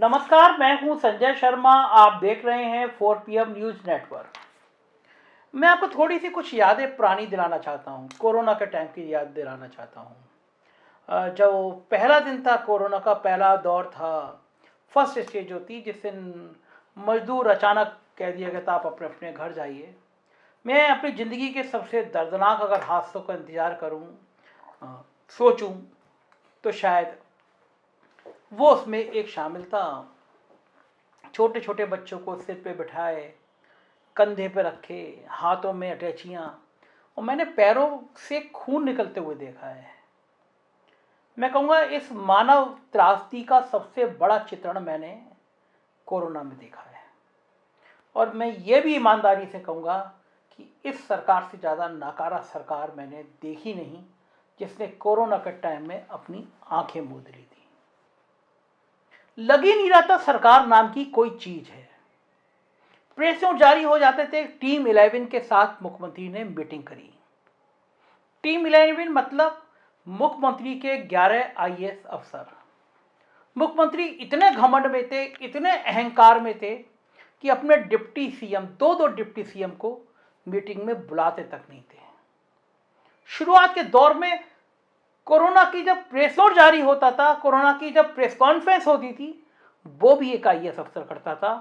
नमस्कार, मैं हूं संजय शर्मा। आप देख रहे हैं 4 PM न्यूज़ नेटवर्क। मैं आपको थोड़ी सी कुछ यादें पुरानी दिलाना चाहता हूं, कोरोना के टाइम की याद दिलाना चाहता हूं। जो पहला दिन था, कोरोना का पहला दौर था, फर्स्ट स्टेज जो थी, जिस दिन मजदूर अचानक कह दिया गया था आप अपने अपने घर जाइए। मैं अपनी ज़िंदगी के सबसे दर्दनाक अगर हादसों का इंतज़ार करूं, सोचूं, तो शायद वो उसमें एक शामिल था। छोटे छोटे बच्चों को सिर पे बिठाए, कंधे पे रखे, हाथों में अटैचियाँ, और मैंने पैरों से खून निकलते हुए देखा है। मैं कहूँगा इस मानव त्रासदी का सबसे बड़ा चित्रण मैंने कोरोना में देखा है। और मैं ये भी ईमानदारी से कहूँगा कि इस सरकार से ज़्यादा नाकारा सरकार मैंने देखी नहीं, जिसने कोरोना के टाइम में अपनी आंखें मूंद ली थी। लग ही नहीं रहा था सरकार नाम की कोई चीज़ है। प्रेस नोट जारी हो जाते थे। टीम 11 के साथ मुख्यमंत्री ने मीटिंग करी। टीम 11 मतलब मुख्यमंत्री के 11 IAS अफसर। मुख्यमंत्री इतने घमंड में थे, इतने अहंकार में थे कि अपने डिप्टी सीएम, दो डिप्टी सीएम को मीटिंग में बुलाते तक नहीं थे। शुरुआत के दौर में कोरोना की जब प्रेस नोट जारी होता था, कोरोना की जब प्रेस कॉन्फ्रेंस होती थी, वो भी एक IAS अफसर करता था।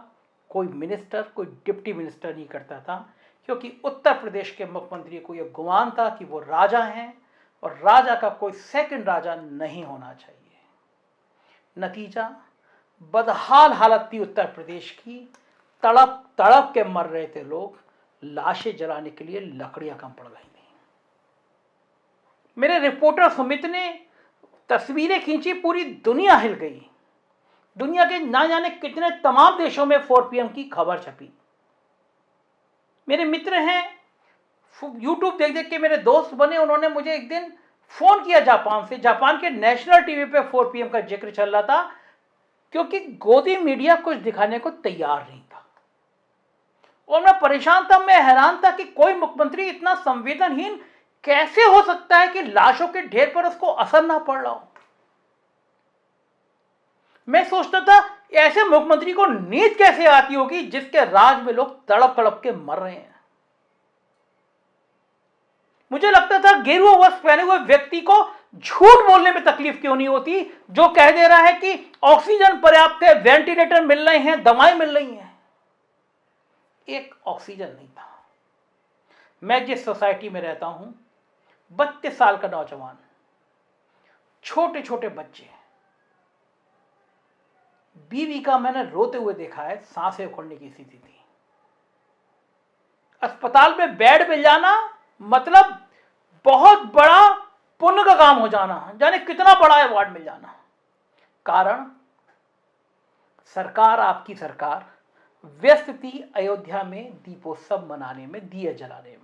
कोई मिनिस्टर, कोई डिप्टी मिनिस्टर नहीं करता था, क्योंकि उत्तर प्रदेश के मुख्यमंत्री को यह गुमान था कि वो राजा हैं और राजा का कोई सेकंड राजा नहीं होना चाहिए। नतीजा, बदहाल हालत थी उत्तर प्रदेश की। तड़प तड़प के मर रहे थे लोग। लाशें जलाने के लिए लकड़ियां कम पड़ गई थी। मेरे रिपोर्टर सुमित ने तस्वीरें खींची, पूरी दुनिया हिल गई। दुनिया के ना जाने कितने तमाम देशों में 4 PM की खबर छपी। मेरे मित्र हैं, यूट्यूब देख देख के मेरे दोस्त बने। उन्होंने मुझे एक दिन फोन किया जापान से। जापान के नेशनल टीवी पे 4 PM का जिक्र चल रहा था, क्योंकि गोदी मीडिया कुछ दिखाने को तैयार नहीं था। और मैं परेशान था, मैं हैरान था कि कोई मुख्यमंत्री इतना संवेदनहीन कैसे हो सकता है कि लाशों के ढेर पर उसको असर ना पड़ रहा हो। मैं सोचता था ऐसे मुख्यमंत्री को नींद कैसे आती होगी जिसके राज में लोग तड़प तड़प के मर रहे हैं। मुझे लगता था गेरुआ वस्त्र पहने हुए व्यक्ति को झूठ बोलने में तकलीफ क्यों नहीं होती, जो कह दे रहा है कि ऑक्सीजन पर्याप्त है, वेंटिलेटर मिल रहे हैं, दवाएं मिल रही हैं। एक ऑक्सीजन नहीं था। मैं जिस सोसाइटी में रहता हूं, 32 साल का नौजवान, छोटे छोटे बच्चे, बीवी का मैंने रोते हुए देखा है, सांसें उखड़ने की स्थिति थी। अस्पताल में बेड मिल जाना मतलब बहुत बड़ा पुण्य का काम हो जाना, जाने कितना बड़ा अवार्ड मिल जाना। कारण, सरकार, आपकी सरकार व्यस्त थी अयोध्या में दीपोत्सव मनाने में, दिए जलाने में।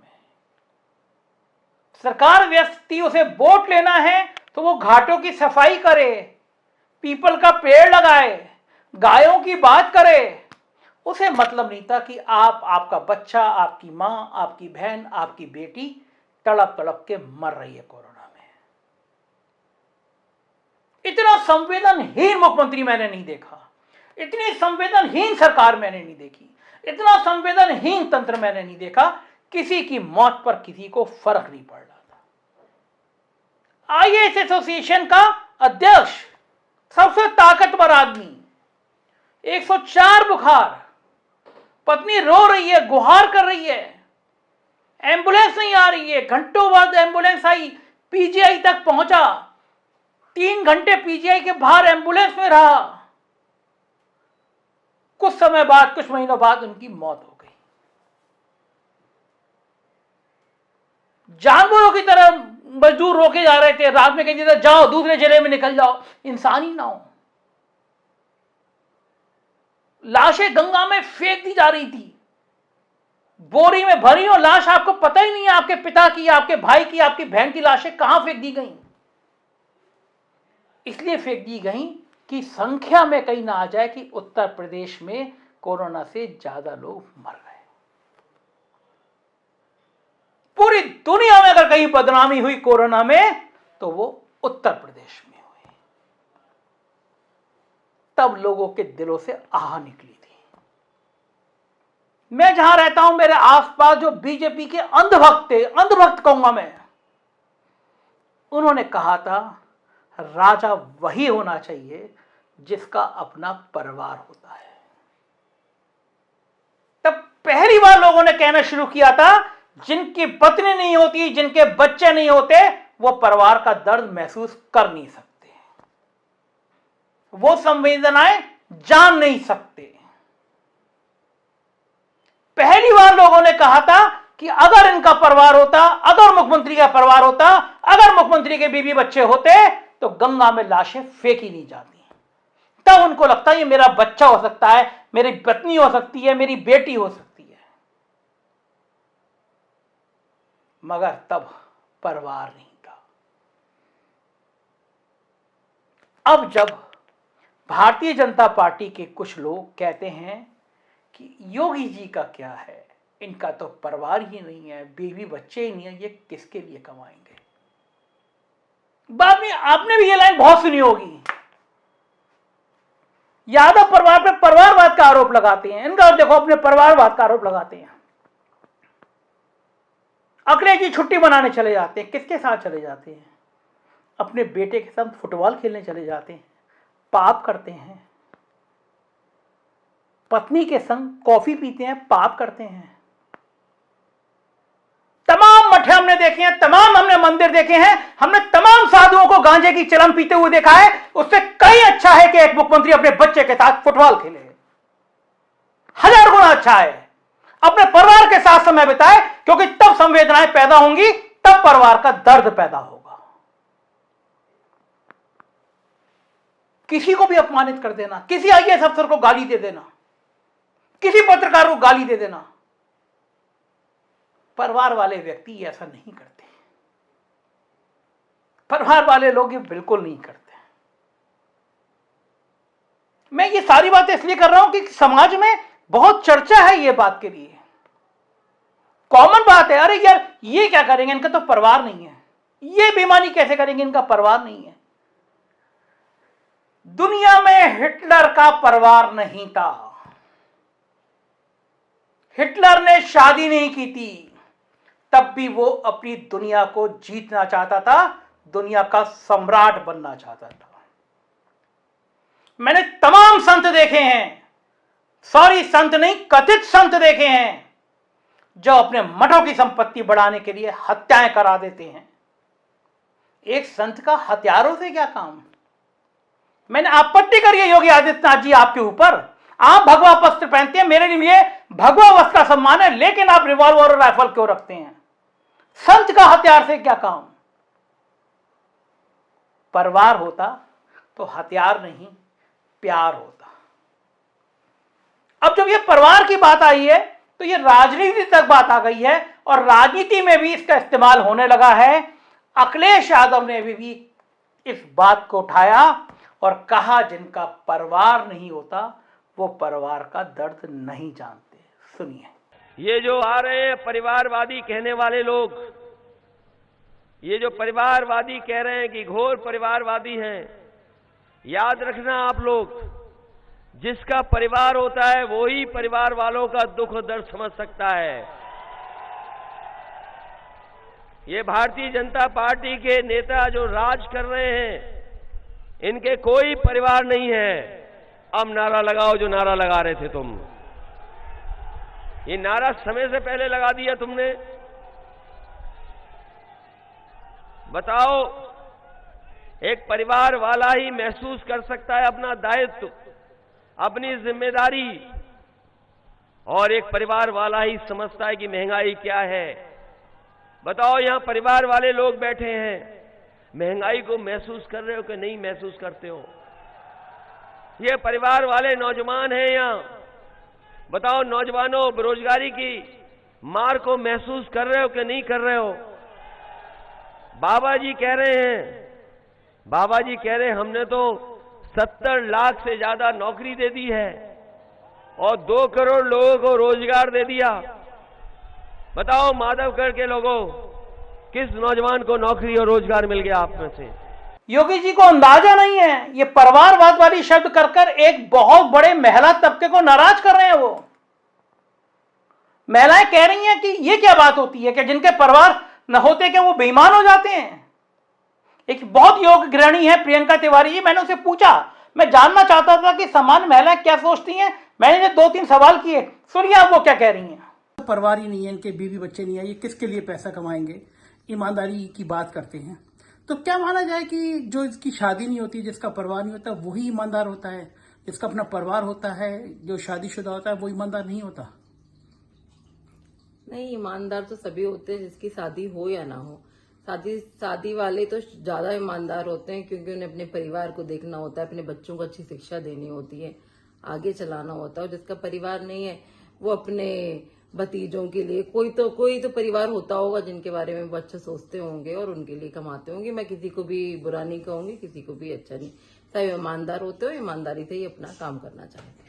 सरकार व्यस्त थी, उसे वोट लेना है तो वो घाटों की सफाई करे, पीपल का पेड़ लगाए, गायों की बात करे। उसे मतलब नहीं था कि आपका बच्चा, आपकी मां, आपकी बहन, आपकी बेटी तड़प तड़प के मर रही है कोरोना में। इतना संवेदनहीन मुख्यमंत्री मैंने नहीं देखा, इतनी संवेदनहीन सरकार मैंने नहीं देखी, इतना संवेदनहीन तंत्र मैंने नहीं देखा। किसी की मौत पर किसी को फर्क नहीं पड़ रहा था। IAS एसोसिएशन का अध्यक्ष, सबसे ताकतवर आदमी, 104 बुखार, पत्नी रो रही है, गुहार कर रही है, एम्बुलेंस नहीं आ रही है। घंटों बाद एम्बुलेंस आई, PGI तक पहुंचा, 3 घंटे PGI के बाहर एम्बुलेंस में रहा। कुछ समय बाद, कुछ महीनों बाद उनकी मौत हो गई। जानवरों की तरह मजदूर रोके जा रहे थे, रात में कहते थे जाओ दूसरे जिले में निकल जाओ, इंसान ही ना हो। लाशें गंगा में फेंक दी जा रही थी, बोरी में भरी हो लाश, आपको पता ही नहीं है आपके पिता की, आपके भाई की, आपकी बहन की लाशें कहां फेंक दी गई। इसलिए फेंक दी गई कि संख्या में कहीं ना आ जाए कि उत्तर प्रदेश में कोरोना से ज्यादा लोग मर गए। पूरी दुनिया में अगर कहीं बदनामी हुई कोरोना में, तो वो उत्तर प्रदेश में हुई। तब लोगों के दिलों से आह निकली थी। मैं जहां रहता हूं, मेरे आसपास जो बीजेपी के अंधभक्त थे, अंधभक्त कहूंगा मैं, उन्होंने कहा था राजा वही होना चाहिए जिसका अपना परिवार होता है। तब पहली बार लोगों ने कहना शुरू किया था जिनकी पत्नी नहीं होती, जिनके बच्चे नहीं होते, वो परिवार का दर्द महसूस कर नहीं सकते, वो संवेदनाएं जान नहीं सकते। पहली बार लोगों ने कहा था कि अगर इनका परिवार होता, अगर मुख्यमंत्री का परिवार होता, अगर मुख्यमंत्री के बीवी बच्चे होते तो गंगा में लाशें फेंकी नहीं जाती। तब उनको लगता है ये मेरा बच्चा हो सकता है, मेरी पत्नी हो सकती है, मेरी बेटी हो सकती है, मगर तब परिवार नहीं था। अब जब भारतीय जनता पार्टी के कुछ लोग कहते हैं कि योगी जी का क्या है, इनका तो परिवार ही नहीं है, बीवी बच्चे ही नहीं है, ये किसके लिए कमाएंगे। बाद में आपने भी ये लाइन बहुत सुनी होगी, यादव परिवार पे परिवारवाद का आरोप लगाते हैं, इनका देखो अपने परिवारवाद का आरोप लगाते हैं। अखिलेश जी छुट्टी बनाने चले जाते हैं, किसके साथ चले जाते हैं? अपने बेटे के साथ फुटबॉल खेलने चले जाते हैं, पाप करते हैं। पत्नी के संग कॉफी पीते हैं, पाप करते हैं। तमाम मठे हमने देखे हैं, तमाम हमने मंदिर देखे हैं, हमने तमाम साधुओं को गांजे की चिलम पीते हुए देखा है। उससे कहीं अच्छा है कि एक मुख्यमंत्री अपने बच्चे के साथ फुटबॉल खेले, 1000 गुना अच्छा है। अपने परिवार के साथ समय बिताए, क्योंकि तब संवेदनाएं पैदा होंगी, तब परिवार का दर्द पैदा होगा। किसी को भी अपमानित कर देना, किसी आईएएस अफसर को गाली दे देना, किसी पत्रकार को गाली दे देना, परिवार वाले व्यक्ति ऐसा नहीं करते। परिवार वाले लोग ये बिल्कुल नहीं करते। मैं ये सारी बातें इसलिए कर रहा हूं कि समाज में बहुत चर्चा है ये बात के लिए, कॉमन बात है। अरे यार ये क्या करेंगे, इनका तो परिवार नहीं है, ये बेईमानी कैसे करेंगे, इनका परिवार नहीं है। दुनिया में हिटलर का परिवार नहीं था, हिटलर ने शादी नहीं की थी, तब भी वो अपनी दुनिया को जीतना चाहता था, दुनिया का सम्राट बनना चाहता था। मैंने तमाम संत देखे हैं, सॉरी संत नहीं, कथित संत देखे हैं, जो अपने मठों की संपत्ति बढ़ाने के लिए हत्याएं करा देते हैं। एक संत का हथियारों से क्या काम? मैंने आपत्ति करी है योगी आदित्यनाथ जी आपके ऊपर, आप भगवा वस्त्र पहनते हैं, मेरे लिए भगवा वस्त्र का सम्मान है, लेकिन आप रिवॉल्वर और राइफल क्यों रखते हैं? संत का हथियार से क्या काम? परिवार होता तो हथियार नहीं, प्यार होता। अब जब ये परिवार की बात आई है तो ये राजनीति तक बात आ गई है, और राजनीति में भी इसका इस्तेमाल होने लगा है। अखिलेश यादव ने भी इस बात को उठाया और कहा जिनका परिवार नहीं होता वो परिवार का दर्द नहीं जानते। सुनिए, ये जो आ रहे हैं परिवारवादी कहने वाले लोग, ये जो परिवारवादी कह रहे हैं कि घोर परिवारवादी हैं, याद रखना आप लोग, जिसका परिवार होता है वो ही परिवार वालों का दुख दर्द समझ सकता है। ये भारतीय जनता पार्टी के नेता जो राज कर रहे हैं, इनके कोई परिवार नहीं है। अब नारा लगाओ जो नारा लगा रहे थे तुम, ये नारा समय से पहले लगा दिया तुमने। बताओ, एक परिवार वाला ही महसूस कर सकता है अपना दायित्व, अपनी जिम्मेदारी, और एक परिवार वाला ही समझता है कि महंगाई क्या है। बताओ, यहां परिवार वाले लोग बैठे हैं, महंगाई को महसूस कर रहे हो कि नहीं महसूस करते हो? ये परिवार वाले नौजवान हैं यहां, बताओ नौजवानों, बेरोजगारी की मार को महसूस कर रहे हो कि नहीं कर रहे हो? बाबा जी कह रहे हैं, बाबा जी कह रहे हैं हमने तो 70 लाख से ज्यादा नौकरी दे दी है और 2 करोड़ लोगों को रोजगार दे दिया। बताओ माधवगढ़ के लोगों, किस नौजवान को नौकरी और रोजगार मिल गया आप में से? योगी जी को अंदाजा नहीं है, ये परिवारवाद वाली शब्द कर एक बहुत बड़े महिला तबके को नाराज कर रहे हैं। वो महिलाएं कह रही हैं कि ये क्या बात होती है कि जिनके परिवार न होते क्या वो बेईमान हो जाते हैं। एक बहुत योग्य गृहिणी है प्रियंका तिवारी जी, मैंने उसे पूछा, मैं जानना चाहता था कि सामान्य महिलाएं क्या सोचती हैं। मैंने 2-3 सवाल किए, सुनिए आप वो क्या कह रही हैं। परिवार ही नहीं है, इनके बीवी बच्चे नहीं है, ये किसके लिए पैसा कमाएंगे, ईमानदारी की बात करते हैं। तो क्या माना जाए कि जो इसकी शादी नहीं होती, जिसका परिवार नहीं होता, वही ईमानदार होता है? जिसका अपना परिवार होता है, जो शादीशुदा होता है, वो ईमानदार नहीं होता? नहीं, ईमानदार तो सभी होते हैं, जिसकी शादी हो या ना हो। शादी वाले तो ज्यादा ईमानदार होते हैं, क्योंकि उन्हें अपने परिवार को देखना होता है, अपने बच्चों को अच्छी शिक्षा देनी होती है, आगे चलाना होता है। और जिसका परिवार नहीं है, वो अपने भतीजों के लिए कोई तो परिवार होता होगा जिनके बारे में वो अच्छा सोचते होंगे और उनके लिए कमाते होंगे। मैं किसी को भी बुरा नहीं कहूंगी, किसी को भी अच्छा नहीं। सब ईमानदार होते हो, ईमानदारी से ही अपना काम करना चाहते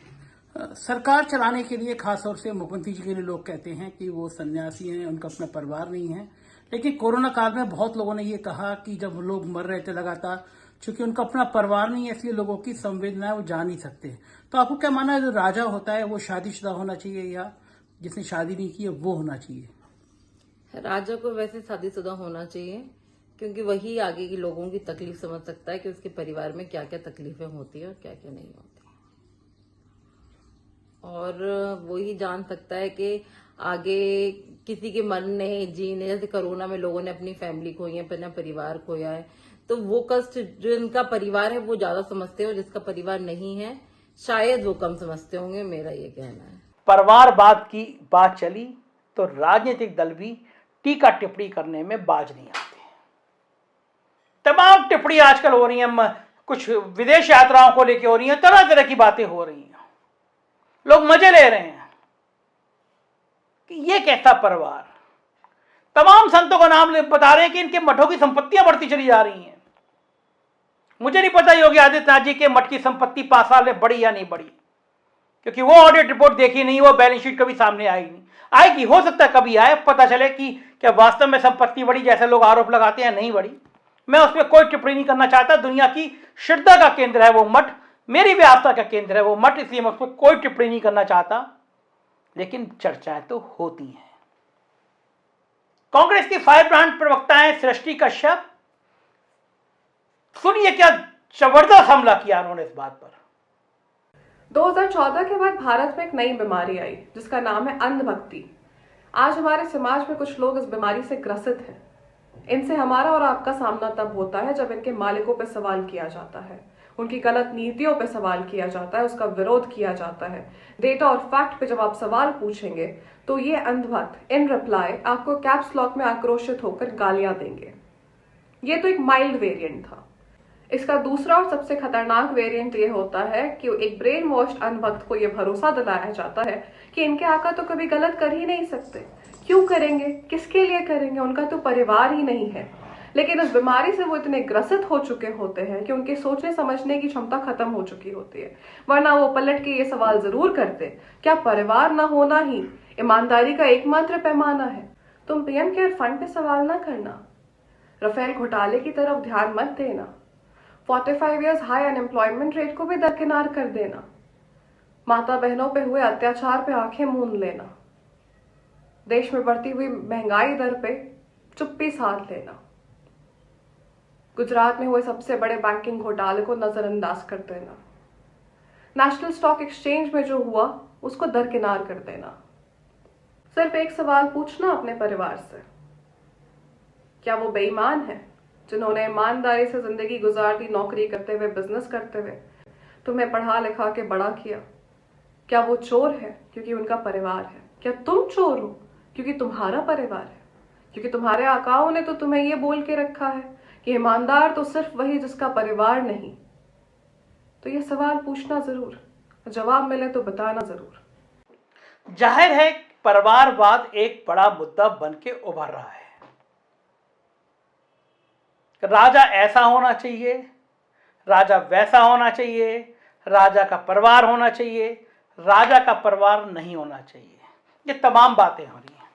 हैं। सरकार चलाने के लिए खासतौर से मुख्यमंत्री जी के लिए लोग कहते हैं कि वो सन्यासी हैं, उनका अपना परिवार नहीं है। लेकिन कोरोना काल में बहुत लोगों ने ये कहा कि जब लोग मर रहे थे लगातार, चूंकि उनका अपना परिवार नहीं है, इसलिए लोगों की संवेदनाएं वो जान नहीं सकते। तो आपको क्या मानना है, जो राजा होता है वो शादीशुदा होना चाहिए या जिसने शादी नहीं की है वो होना चाहिए? राजा को वैसे शादीशुदा होना चाहिए, क्योंकि वही आगे के लोगों की तकलीफ समझ सकता है कि उसके परिवार में क्या क्या तकलीफें होती है और क्या क्या नहीं होती, और वो ही जान सकता है कि आगे किसी के मरने जीने, जैसे कोरोना में लोगों ने अपनी फैमिली खोई है, अपना परिवार खोया है, तो वो कष्ट जो इनका परिवार है वो ज्यादा समझते हैं, और जिसका परिवार नहीं है शायद वो कम समझते होंगे, मेरा ये कहना है। परिवारवाद की बात चली तो राजनीतिक दल भी टीका टिप्पणी करने में बाज नहीं आते। तमाम टिप्पणी आजकल हो रही हैं, कुछ विदेश यात्राओं को लेकर हो रही हैं, तरह तरह की बातें हो रही हैं, लोग मजे ले रहे हैं कि ये कैसा परिवार। तमाम संतों का नाम बता रहे हैं कि इनके मठों की संपत्तियां बढ़ती चली जा रही हैं। मुझे नहीं पता योगी आदित्यनाथ जी के मठ की संपत्ति 5 साल में बढ़ी या नहीं बढ़ी, क्योंकि वो ऑडिट रिपोर्ट देखी नहीं, वो बैलेंस शीट कभी सामने आई नहीं। आएगी, हो सकता है कभी आए, पता चले कि क्या वास्तव में संपत्ति बढ़ी जैसे लोग आरोप लगाते हैं, नहीं बढ़ी। मैं उस पर कोई टिप्पणी नहीं करना चाहता। दुनिया की श्रद्धा का केंद्र है वो मठ, मेरी भी आस्था का केंद्र है वो मठ, इसलिए मैं उस पर कोई टिप्पणी नहीं करना चाहता। लेकिन चर्चाएं तो होती हैं। कांग्रेस की फायर ब्रांड प्रवक्ता है सृष्टि कश्यप, सुनिए क्या जबरदस्त हमला किया उन्होंने इस बात पर। 2014 के बाद भारत में एक नई बीमारी आई जिसका नाम है अंधभक्ति। आज हमारे समाज में कुछ लोग इस बीमारी से ग्रसित हैं। इनसे हमारा और आपका सामना तब होता है जब इनके मालिकों पर सवाल किया जाता है, उनकी गलत नीतियों पर सवाल किया जाता है, उसका विरोध किया जाता है। डेटा और फैक्ट पे जब आप सवाल पूछेंगे तो ये अंधभक्त इन रिप्लाई आपको कैप्स लॉक में आक्रोशित होकर गालियां देंगे। ये तो एक माइल्ड वेरिएंट था। इसका दूसरा और सबसे खतरनाक वेरिएंट ये होता है कि एक ब्रेन वॉश्ड अनभक्त को यह भरोसा दिलाया जाता है कि इनके आका तो कभी गलत कर ही नहीं सकते, क्यों करेंगे, किसके लिए करेंगे, उनका तो परिवार ही नहीं है। लेकिन इस बीमारी से वो इतने ग्रसित हो चुके होते हैं कि उनके सोचने समझने की क्षमता खत्म हो चुकी होती है। वरना वो पलट के ये सवाल जरूर करते, क्या परिवार ना होना ही ईमानदारी का एकमात्र पैमाना है? तुम पीएम केयर फंड पे सवाल ना करना, राफेल घोटाले की तरफ ध्यान मत देना, 45 इयर्स हाई अनएम्प्लॉयमेंट रेट को भी दरकिनार कर देना, माता बहनों पे हुए अत्याचार पे आंखें मूंद लेना, देश में बढ़ती हुई महंगाई दर पे चुप्पी साध लेना, गुजरात में हुए सबसे बड़े बैंकिंग घोटाले को नजरअंदाज कर देना, नेशनल स्टॉक एक्सचेंज में जो हुआ उसको दरकिनार कर देना। सिर्फ एक सवाल पूछना अपने परिवार से, क्या वो बेईमान है जिन्होंने ईमानदारी से जिंदगी गुजार दी, नौकरी करते हुए, बिजनेस करते हुए, तुम्हें पढ़ा लिखा के बड़ा किया? क्या वो चोर है क्योंकि उनका परिवार है? क्या तुम चोर हो क्योंकि तुम्हारा परिवार है? क्योंकि तुम्हारे आकाओं ने तो तुम्हें ये बोल के रखा है कि ईमानदार तो सिर्फ वही जिसका परिवार नहीं। तो ये सवाल पूछना जरूर, जवाब मिले तो बताना जरूर। जाहिर है परिवारवाद एक बड़ा मुद्दा बन के उभर रहा है। राजा ऐसा होना चाहिए, राजा वैसा होना चाहिए, राजा का परिवार होना चाहिए, राजा का परिवार नहीं होना चाहिए, ये तमाम बातें हो रही हैं।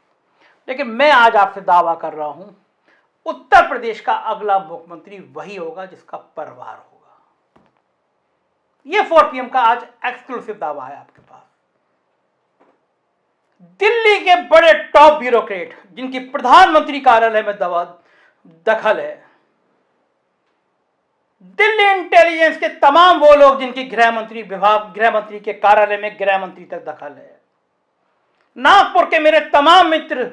लेकिन मैं आज आपसे दावा कर रहा हूं, उत्तर प्रदेश का अगला मुख्यमंत्री वही होगा जिसका परिवार होगा। यह 4 PM का आज एक्सक्लूसिव दावा है आपके पास। दिल्ली के बड़े टॉप ब्यूरोक्रेट जिनकी प्रधानमंत्री कार्यालय में दखल है, दिल्ली इंटेलिजेंस के तमाम वो लोग जिनकी गृह मंत्री के कार्यालय में गृह मंत्री तक दखल है, नागपुर के मेरे तमाम मित्र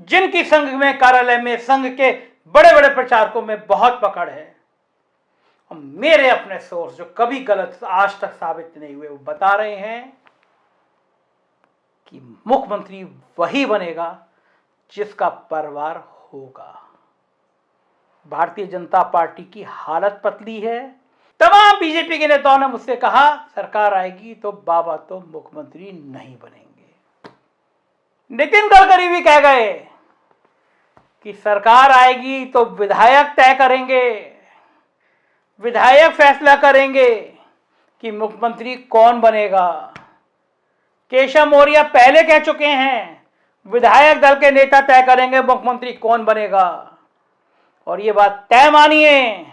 जिनकी संघ में कार्यालय में संघ के बड़े बड़े प्रचारकों में बहुत पकड़ है, और मेरे अपने सोर्स जो कभी गलत आज तक साबित नहीं हुए, वो बता रहे हैं कि मुख्यमंत्री वही बनेगा जिसका परिवार होगा। भारतीय जनता पार्टी की हालत पतली है। तमाम बीजेपी के नेताओं ने मुझसे कहा सरकार आएगी तो बाबा तो मुख्यमंत्री नहीं बनेंगे। नितिन गडकरी भी कह गए कि सरकार आएगी तो विधायक तय करेंगे, विधायक फैसला करेंगे कि मुख्यमंत्री कौन बनेगा। केशव मौर्य पहले कह चुके हैं विधायक दल के नेता तय करेंगे मुख्यमंत्री कौन बनेगा। और ये बात तय मानिए,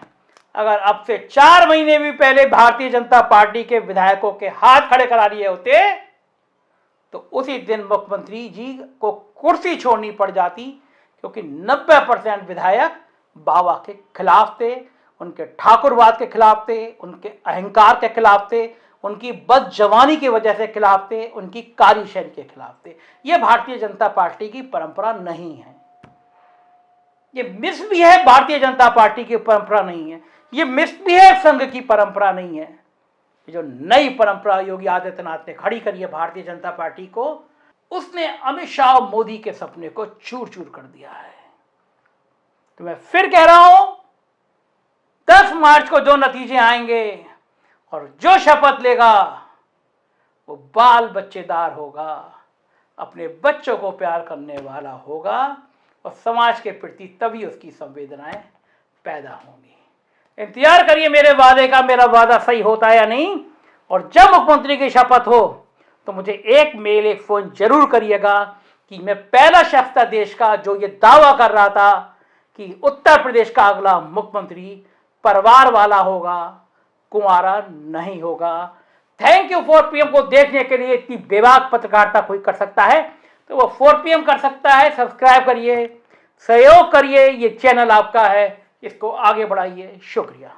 अगर अब से 4 महीने भी पहले भारतीय जनता पार्टी के विधायकों के हाथ खड़े करा लिए होते तो उसी दिन मुख्यमंत्री जी को कुर्सी छोड़नी पड़ जाती, क्योंकि 90% विधायक बाबा के खिलाफ थे, उनके ठाकुरवाद के खिलाफ थे, उनके अहंकार के खिलाफ थे, उनकी बदजवानी की वजह से खिलाफ थे, उनकी कार्यशैली के खिलाफ थे। यह भारतीय जनता पार्टी की परंपरा नहीं है। ये मिस भी है भारतीय जनता पार्टी की परंपरा नहीं है, ये मिस भी है संघ की परंपरा नहीं है। ये जो नई परंपरा योगी आदित्यनाथ ने खड़ी करी है भारतीय जनता पार्टी को, उसने अमित शाह और मोदी के सपने को चूर चूर कर दिया है। तो मैं फिर कह रहा हूं 10 मार्च को जो नतीजे आएंगे और जो शपथ लेगा वो बाल बच्चेदार होगा, अपने बच्चों को प्यार करने वाला होगा और समाज के प्रति तभी उसकी संवेदनाएं पैदा होंगी। इंतजार करिए मेरे वादे का, मेरा वादा सही होता है या नहीं। और जब मुख्यमंत्री की शपथ हो तो मुझे एक मेल एक फोन जरूर करिएगा कि मैं पहला शख्स था देश का जो ये दावा कर रहा था कि उत्तर प्रदेश का अगला मुख्यमंत्री परिवार वाला होगा, कुंवारा नहीं होगा। थैंक यू 4 PM को देखने के लिए। इतनी बेबाक पत्रकारिता कोई कर सकता है तो वो 4 PM कर सकता है। सब्सक्राइब करिए, सहयोग करिए, ये चैनल आपका है, इसको आगे बढ़ाइए। शुक्रिया।